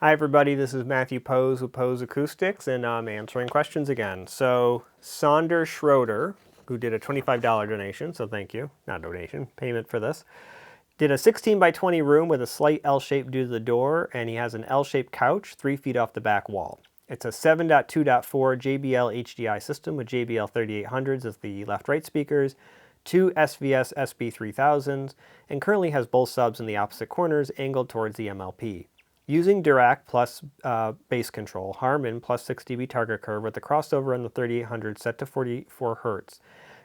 Hi everybody, this is Matthew Poes with Poes Acoustics, and I'm answering questions again. So Saunders Schroeder, who did a $25 donation, so thank you, not donation, payment for this, did a 16 by 20 room with a slight L shape due to the door, and he has an L-shaped couch 3 feet off the back wall. It's a 7.2.4 JBL HDI system with JBL 3800s as the left-right speakers, 2 SVS SB3000s, and currently has both subs in the opposite corners angled towards the MLP. Using Dirac plus bass control, Harman plus 6 dB target curve with the crossover on the 3800 set to 44 Hz,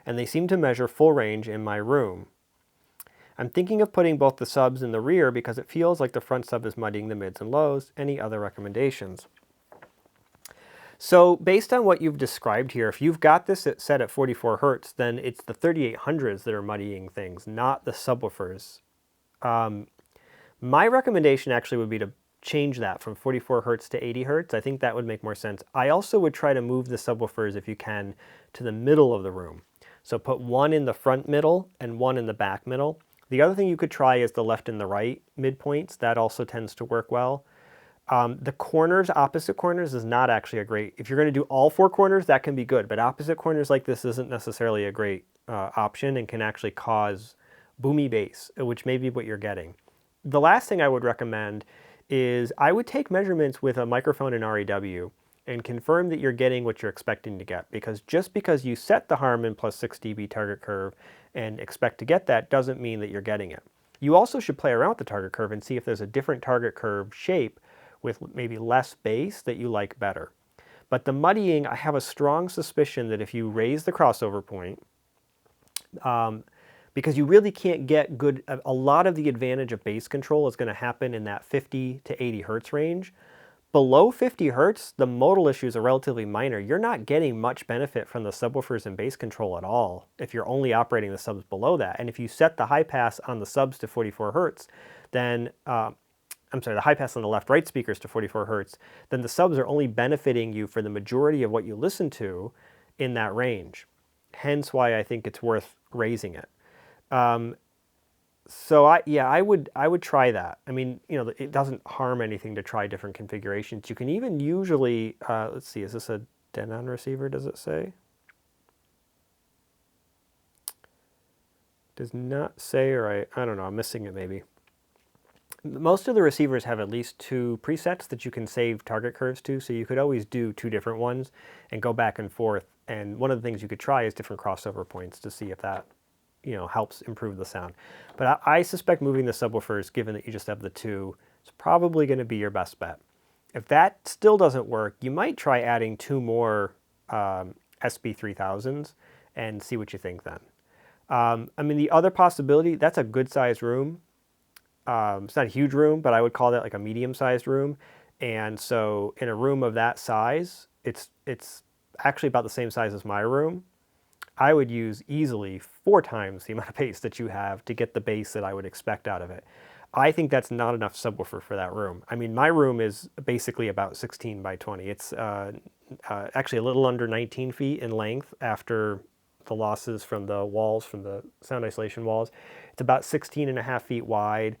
and they seem to measure full range in my room. I'm thinking of putting both the subs in the rear because it feels like the front sub is muddying the mids and lows. Any other recommendations? So based on what you've described here, if you've got this set at 44 Hz, then it's the 3800s that are muddying things, not the subwoofers. My recommendation actually would be to change that from 44 Hz to 80 Hz. I think that would make more sense. I also would try to move the subwoofers, if you can, to the middle of the room. So put one in the front middle and one in the back middle. The other thing you could try is the left and the right midpoints. That also tends to work well. The corners, opposite corners, is not actually a great, if you're going to do all four corners, that can be good, but opposite corners like this isn't necessarily a great option and can actually cause boomy bass, which may be what you're getting. The last thing I would recommend is I would take measurements with a microphone in REW and confirm that you're getting what you're expecting to get, because just because you set the Harman plus 6 dB target curve and expect to get that doesn't mean that you're getting it. You also should play around with the target curve and see if there's a different target curve shape with maybe less bass that you like better. But the muddying, I have a strong suspicion that if you raise the crossover point, because you really can't get good, a lot of the advantage of bass control is going to happen in that 50 to 80 Hertz range. Below 50 Hertz, the modal issues are relatively minor. You're not getting much benefit from the subwoofers and bass control at all if you're only operating the subs below that. And if you set the high pass on the subs to 44 Hertz, then, the high pass on the left-right speakers to 44 Hertz, then the subs are only benefiting you for the majority of what you listen to in that range. Hence why I think it's worth raising it. So I would try that. I mean, you know, it doesn't harm anything to try different configurations. You can even usually, let's see, is this a Denon receiver, does it say? Does not say, or I don't know, I'm missing it maybe. Most of the receivers have at least 2 presets that you can save target curves to, so you could always do 2 different ones and go back and forth. And one of the things you could try is different crossover points to see if that, you know, helps improve the sound. But I suspect moving the subwoofers, given that you just have the 2, is probably going to be your best bet. If that still doesn't work, you might try adding 2 more SB3000s and see what you think then. I mean, the other possibility, that's a good-sized room. It's not a huge room, but I would call that like a medium-sized room. And so in a room of that size, it's actually about the same size as my room. I would use easily 4 times the amount of bass that you have to get the bass that I would expect out of it. I think that's not enough subwoofer for that room. I mean, my room is basically about 16 by 20. It's actually a little under 19 feet in length after the losses from the walls, from the sound isolation walls. It's about 16.5 feet wide.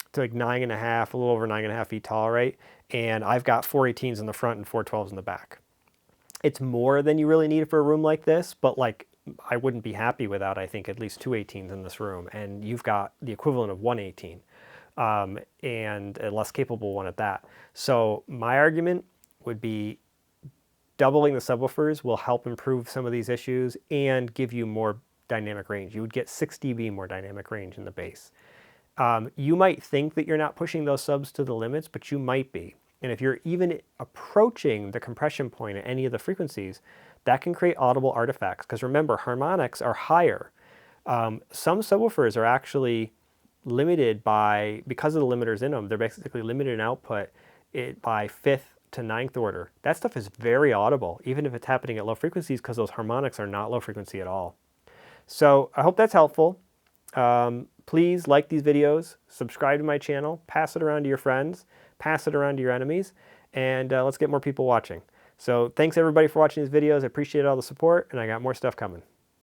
It's like 9.5, a little over 9.5 feet tall, right? And I've got 4 18s in the front and 4 12s in the back. It's more than you really need for a room like this, but like I wouldn't be happy without, I think, at least 2 18s in this room, and you've got the equivalent of 1 18, and a less capable one at that. So my argument would be doubling the subwoofers will help improve some of these issues and give you more dynamic range. You would get 6 dB more dynamic range in the bass. You might think that you're not pushing those subs to the limits, but you might be. And if you're even approaching the compression point at any of the frequencies, that can create audible artifacts. Because remember, harmonics are higher. Some subwoofers are actually limited by, because of the limiters in them, they're basically limited in output by 5th to 9th order. That stuff is very audible, even if it's happening at low frequencies, because those harmonics are not low frequency at all. So I hope that's helpful. Please like these videos, subscribe to my channel, pass it around to your friends, pass it around to your enemies, and let's get more people watching. So thanks everybody for watching these videos. I appreciate all the support, and I got more stuff coming.